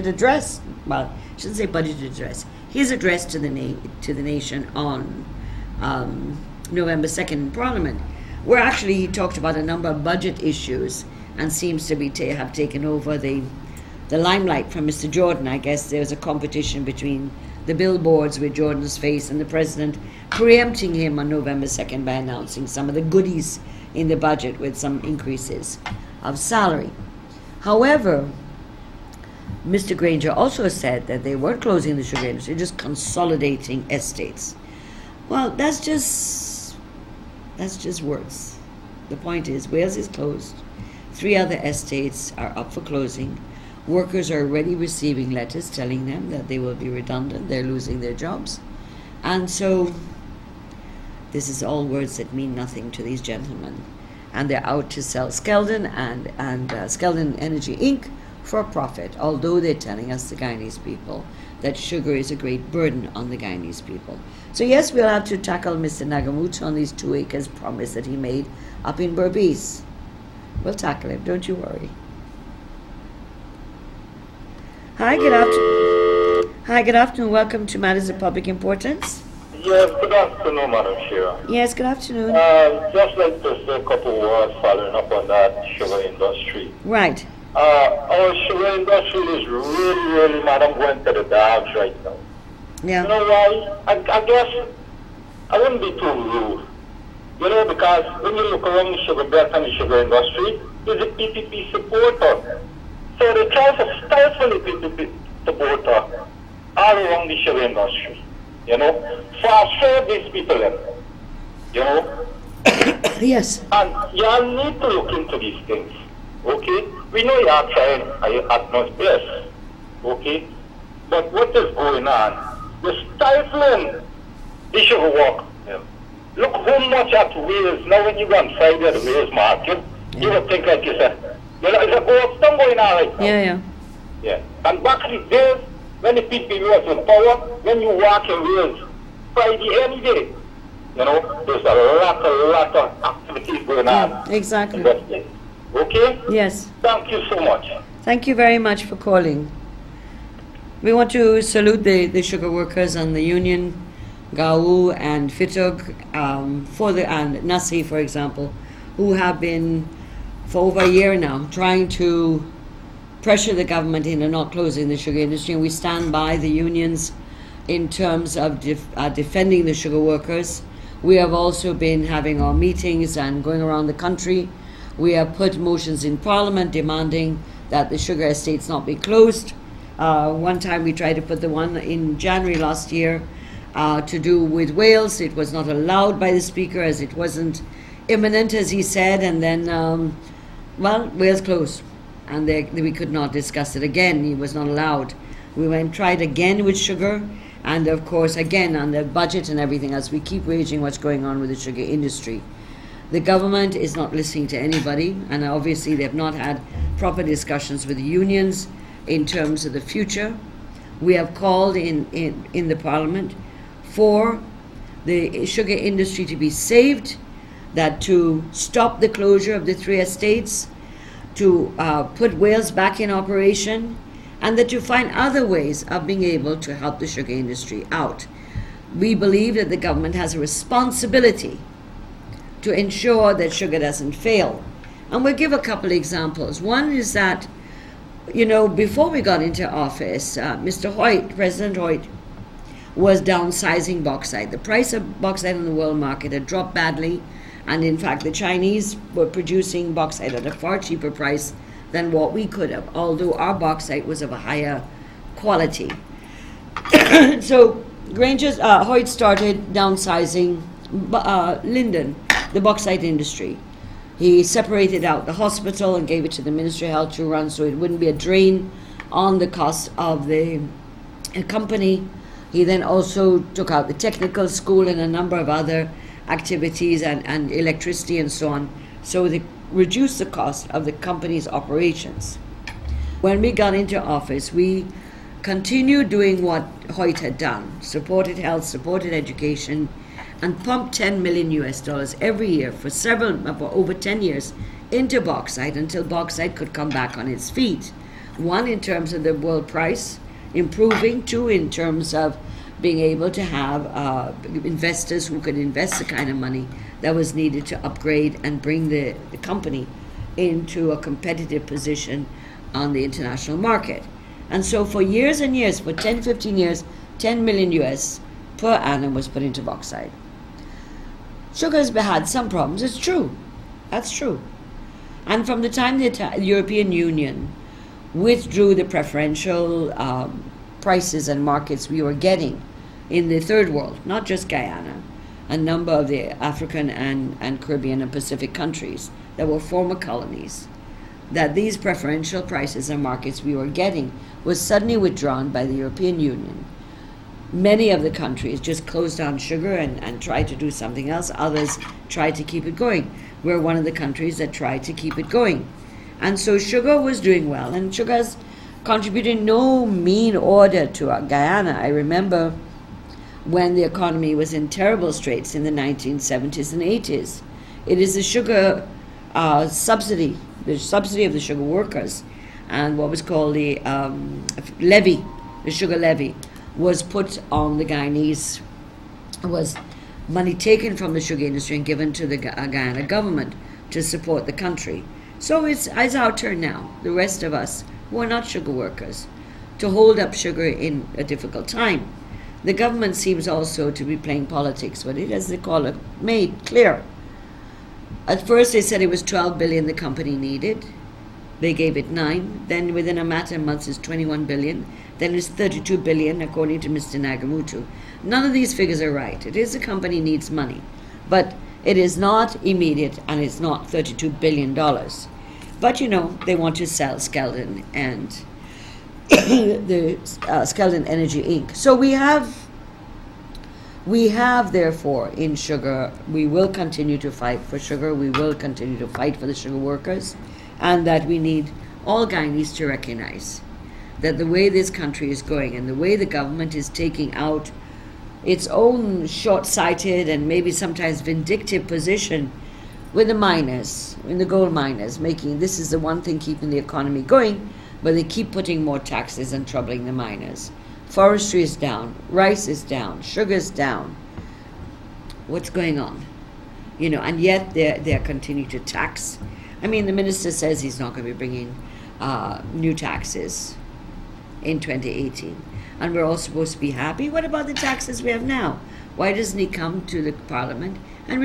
address, well, I shouldn't say budget address, his address to the nation on November 2nd in Parliament, where actually he talked about a number of budget issues and seems to be have taken over the limelight from Mr. Jordan. I guess there was a competition between the billboards with Jordan's face and the president preempting him on November 2nd by announcing some of the goodies in the budget with some increases of salary. However, Mr. Granger also said that they weren't closing the sugar industry, just consolidating estates. Well, that's just words. The point is, Wales is closed. 3 other estates are up for closing. Workers are already receiving letters telling them that they will be redundant, they're losing their jobs. And so this is all words that mean nothing to these gentlemen. And they're out to sell Skeldon and Skeldon Energy Inc. for a profit, although they're telling us, the Guyanese people, that sugar is a great burden on the Guyanese people. So yes, we'll have to tackle Mr. Nagamutu on these 2 acres promise that he made up in Berbice. We'll tackle him, don't you worry. Hi, good afternoon. Hi, good afternoon. Welcome to Matters of Public Importance. Yes, good afternoon, Madam Chair. Yes, good afternoon. Just like to say a couple words following up on that sugar industry. Right. Our sugar industry is really, Madam, going to the dogs right now. Yeah. You know why? I guess I wouldn't be too rude. You know, because when you look around the sugar belt and the sugar industry, there's a PPP supporter. So they try to stifle the PPP supporter all around the sugar industry. You know, for sure these people, you know. Yes. And y'all need to look into these things, okay? We know you are trying your utmost best, okay? But what is going on? You're stifling the sugar walk. Yeah. Look how much at Wales, now when you go on Friday at the Wales market, you would think like you said, you know, it's a gold stone going on right now. Yeah. Yeah. And back in the days, when the PPP was in power, when you walk in Wales, Friday any day, you know, there's a lot of activities going on. Yeah, exactly. Okay? Yes. Thank you so much. Thank you very much for calling. We want to salute the sugar workers and the union, GAU and FITUG, and NASI, for example, who have been for over a year now trying to pressure the government into not closing the sugar industry, and we stand by the unions in terms of defending the sugar workers. We have also been having our meetings and going around the country. We have put motions in Parliament demanding that the sugar estates not be closed. One time we tried to put the one in January last year to do with Wales. It was not allowed by the Speaker as it wasn't imminent, as he said, and then, well, Wales closed. And we could not discuss it again. He was not allowed. We went tried again with sugar, and of course again on the budget and everything else. We keep raging what's going on with the sugar industry. The government is not listening to anybody, and obviously they've not had proper discussions with the unions in terms of the future. We have called in the Parliament for the sugar industry to be saved, that to stop the closure of the 3 estates, to put Wales back in operation, and that to find other ways of being able to help the sugar industry out. We believe that the government has a responsibility to ensure that sugar doesn't fail. And we'll give a couple of examples. One is that, you know, before we got into office, Mr. Hoyt, President Hoyt, was downsizing bauxite. The price of bauxite on the world market had dropped badly, and in fact the Chinese were producing bauxite at a far cheaper price than what we could have, although our bauxite was of a higher quality. So Hoyt started downsizing Linden, the bauxite industry. He separated out the hospital and gave it to the Ministry of Health to run, so it wouldn't be a drain on the cost of the company. He then also took out the technical school and a number of other activities and electricity and so on, so they reduced the cost of the company's operations. When we got into office, we continued doing what Hoyt had done, supported health, supported education, and pumped $10 million every year for over 10 years into bauxite until bauxite could come back on its feet. One, in terms of the world price improving. Two, in terms of being able to have investors who could invest the kind of money that was needed to upgrade and bring the company into a competitive position on the international market. And so for years and years, for 10, 15 years, $10 million per annum was put into bauxite. Sugar has had some problems, it's true. That's true. And from the time the European Union withdrew the preferential prices and markets we were getting in the third world, not just Guyana, a number of the African and Caribbean and Pacific countries that were former colonies, that these preferential prices and markets we were getting was suddenly withdrawn by the European Union. Many of the countries just closed down sugar and tried to do something else. Others tried to keep it going. We're one of the countries that tried to keep it going. And so sugar was doing well, and sugar has contributed no mean order to Guyana. I remember when the economy was in terrible straits in the 1970s and 80s. It is the sugar subsidy, the subsidy of the sugar workers, and what was called the levy, the sugar levy, was put on the Guyanese. It was money taken from the sugar industry and given to the Guyana government to support the country. So it's our turn now, the rest of us who are not sugar workers, to hold up sugar in a difficult time. The government seems also to be playing politics with it, as they call it, made clear. At first they said it was $12 billion the company needed. They gave it 9. Then within a matter of months it's $21 billion. Then it's $32 billion, according to Mr. Nagamutu. None of these figures are right. It is the company needs money, but it is not immediate, and it's not $32 billion. But you know, they want to sell Skeldon and the Skeleton Energy Inc. So we have therefore in sugar, we will continue to fight for sugar, we will continue to fight for the sugar workers, and that we need all Guyanese to recognize that the way this country is going and the way the government is taking out its own short-sighted and maybe sometimes vindictive position with the miners, in the gold miners, making this is the one thing keeping the economy going, but they keep putting more taxes and troubling the miners. Forestry is down, rice is down, sugar is down. What's going on? You know, and yet they're continuing to tax. I mean, the minister says he's not going to be bringing new taxes in 2018. And we're all supposed to be happy. What about the taxes we have now? Why doesn't he come to the parliament and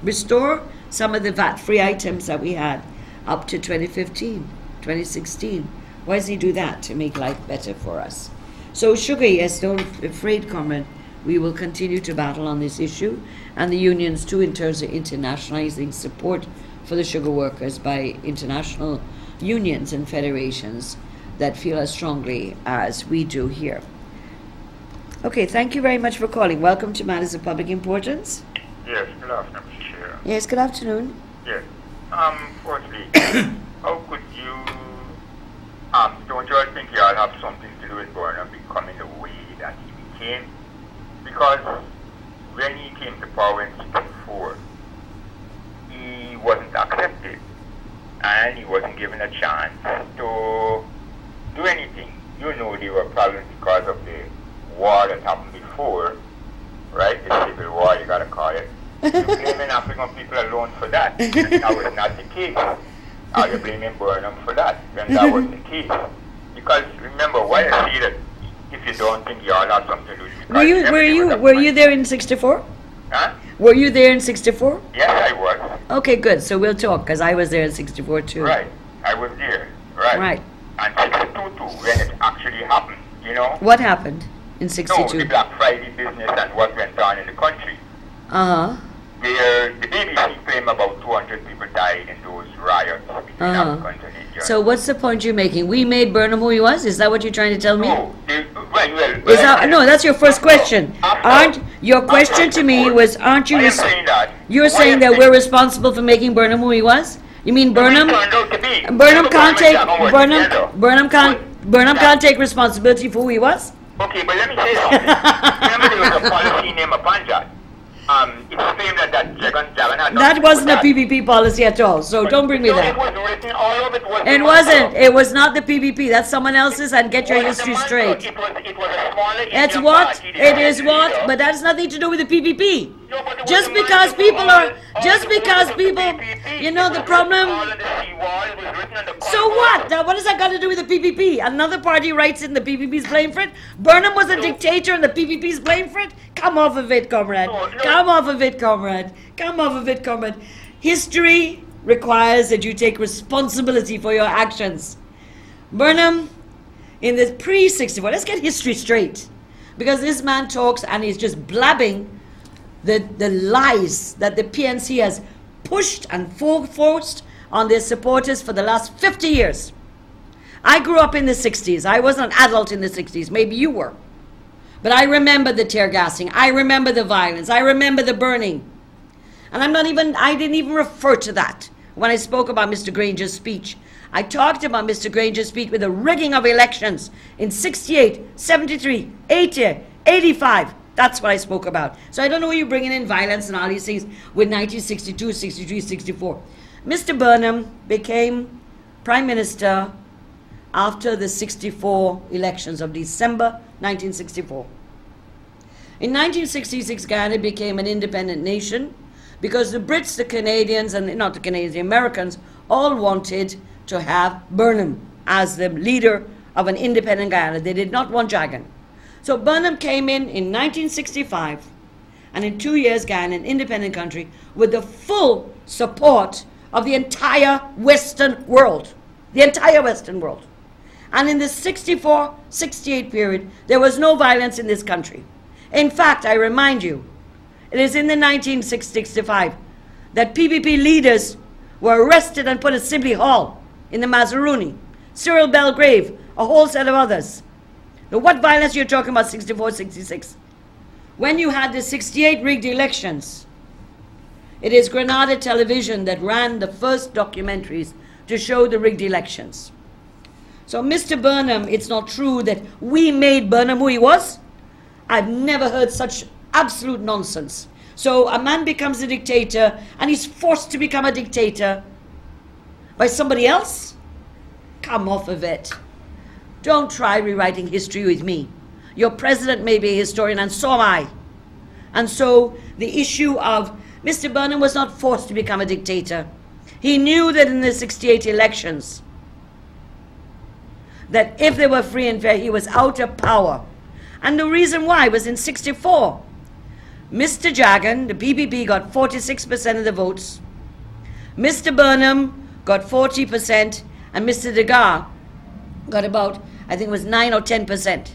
restore some of the VAT-free items that we had up to 2015, 2016? Why doesn't he do that to make life better for us? So sugar, yes, don't be afraid, comrade. We will continue to battle on this issue, and the unions too, in terms of internationalizing support for the sugar workers by international unions and federations that feel as strongly as we do here. Okay, thank you very much for calling. Welcome to Matters of Public Importance. Yes, good afternoon, Mr. Chair. Yes, good afternoon. Yes. Firstly, how could you, don't you all think you all have something to do with Burnham becoming the way that he became? Because when he came to power in 1964, he wasn't accepted and he wasn't given a chance to do anything. You know, there were problems because of the war that happened before, right? The civil war, you gotta call it. You're blaming African people alone for that. And that was not the case. You're blaming Burnham for that, when that was the case. Because remember, why I say that if you don't think you all have something to do with it. Were you there in 64? Huh? Were you there in 64? Yes, I was. Okay, good. So we'll talk, because I was there in 64 too. Right. I was there. Right. Right. And 62 too, when it actually happened, you know? What happened in No, 62? the Black Friday business and what went on in the country. Uh-huh. The BBC claimed about 200 people died in those riots between Africans and Indians. So what's the point you're making? We made Burnham who he was? Is that what you're trying to tell me? No, No, that's your first question. Your question to me was, aren't you... You're saying that we're responsible for making Burnham who he was? You mean Burnham can't take responsibility for who he was? Okay, but let me say something. Remember there was a policy named Apanjat. It's claimed that Jagan had... That wasn't a PPP policy at all, so don't bring me that. It was written, all of it was... It wasn't. It was not the PPP. That's someone else's, and get your history straight. It was a smaller... It's what? It is what? But that has nothing to do with the PPP. Just because people, you know, the problem... So what? Now, what has that got to do with the PPP? Another party writes in the PPP's blamed for it? Burnham was a dictator and the PPP's blamed for it? Come off of it, comrade. Come off of it, comrade. Come off of it, comrade. History requires that you take responsibility for your actions. Burnham, in the pre-64, let's get history straight. Because this man talks and he's just blabbing the lies that the PNC has pushed and forced on their supporters for the last 50 years. I grew up in the 60s. I wasn't an adult in the 60s. Maybe you were. But I remember the tear gassing. I remember the violence. I remember the burning. And I didn't even refer to that when I spoke about Mr. Granger's speech. I talked about Mr. Granger's speech with the rigging of elections in 68, 73, 80, 85. That's what I spoke about. So I don't know why you're bringing in violence and all these things with 1962, 63, 64. Mr. Burnham became Prime Minister after the 64 elections of December 1964. In 1966, Guyana became an independent nation because the Brits, the Canadians, and not the Canadians, the Americans, all wanted to have Burnham as the leader of an independent Guyana. They did not want Jagan. So Burnham came in 1965, and in 2 years, Guyana, an independent country, with the full support of the entire Western world. The entire Western world. And in the 64-68 period, there was no violence in this country. In fact, I remind you, it is in the 1965 that PPP leaders were arrested and put in Sibley Hall in the Mazaruni. Cyril Belgrave a whole set of others. Now, what violence you're talking about, 64, 66? When you had the 68 rigged elections, it is Granada Television that ran the first documentaries to show the rigged elections. So, Mr. Burnham, it's not true that we made Burnham who he was. I've never heard such absolute nonsense. So a man becomes a dictator and he's forced to become a dictator by somebody else? Come off of it. Don't try rewriting history with me. Your president may be a historian, and so am I. And so the issue of Mr. Burnham was not forced to become a dictator. He knew that in the 68 elections, that if they were free and fair, he was out of power. And the reason why was in 64. Mr. Jagan, the PPP, got 46% of the votes. Mr. Burnham got 40%, and Mr. Degas got about, I think it was 9 or 10%.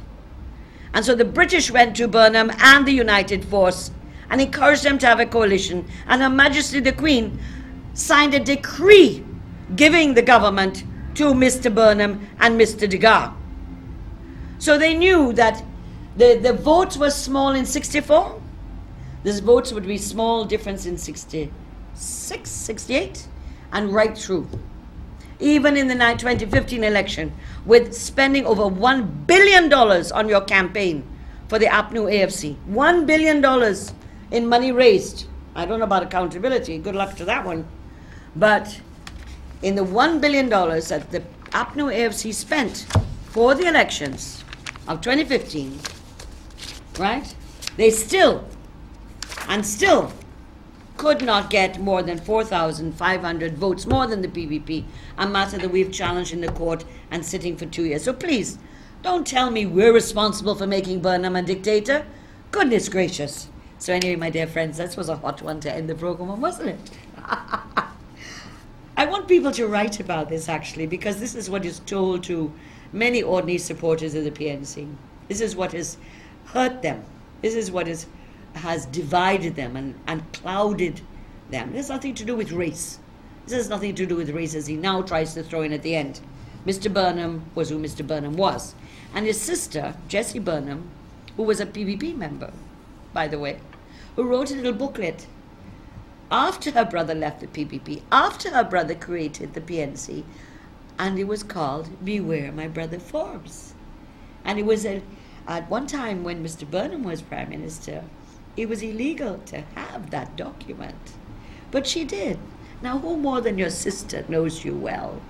And so the British went to Burnham and the United Force and encouraged them to have a coalition. And Her Majesty the Queen signed a decree giving the government to Mr. Burnham and Mr. Degas. So they knew that the votes were small in 64. These votes would be small difference in 66, 68, and right through. Even in the 2015 election, with spending over $1 billion on your campaign for the APNU AFC. $1 billion in money raised. I don't know about accountability. Good luck to that one. But in the $1 billion that the APNU AFC spent for the elections of 2015, right, they still could not get more than 4,500 votes, more than the PPP, a matter that we've challenged in the court and sitting for 2 years. So please, don't tell me we're responsible for making Burnham a dictator. Goodness gracious. So anyway, my dear friends, that was a hot one to end the program on, wasn't it? I want people to write about this, actually, because this is what is told to many ordinary supporters of the PNC. This is what has hurt them. This is what has divided them and clouded them. It has nothing to do with race. This has nothing to do with race, as he now tries to throw in at the end. Mr. Burnham was who Mr. Burnham was. And his sister, Jessie Burnham, who was a PPP member, by the way, who wrote a little booklet after her brother left the PPP, after her brother created the PNC, and it was called Beware My Brother Forbes. And it was at one time when Mr. Burnham was Prime Minister, it was illegal to have that document. But she did. Now, who more than your sister knows you well?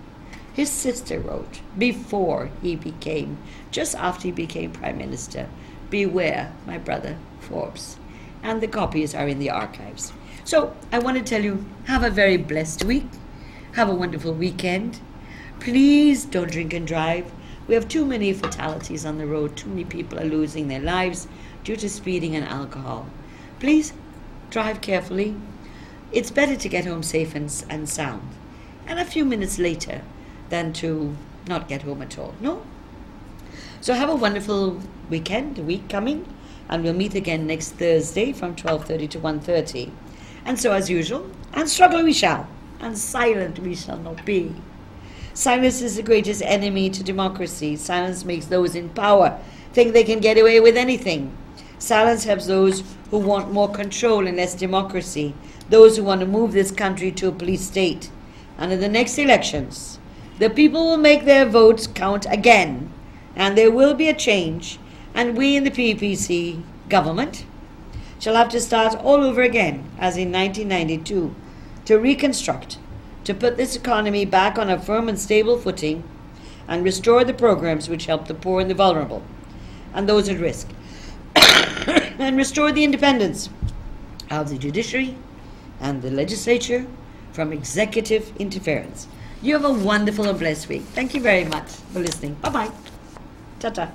His sister wrote, before he became, just after he became Prime Minister, Beware My Brother Forbes. And the copies are in the archives. So I want to tell you, have a very blessed week. Have a wonderful weekend. Please don't drink and drive. We have too many fatalities on the road. Too many people are losing their lives due to speeding and alcohol. Please drive carefully. It's better to get home safe and sound, and a few minutes later than to not get home at all. No? So have a wonderful weekend, a week coming, and we'll meet again next Thursday from 12:30 to 1:30. And so, as usual, and struggle we shall, and silent we shall not be. Silence is the greatest enemy to democracy. Silence makes those in power think they can get away with anything. Silence helps those who want more control and less democracy, those who want to move this country to a police state. And in the next elections, the people will make their votes count again, and there will be a change, and we in the PPC government shall have to start all over again, as in 1992, to reconstruct, to put this economy back on a firm and stable footing, and restore the programs which help the poor and the vulnerable, and those at risk, and restore the independence of the judiciary and the legislature from executive interference. You have a wonderful and blessed week. Thank you very much for listening. Bye-bye. Ta-ta.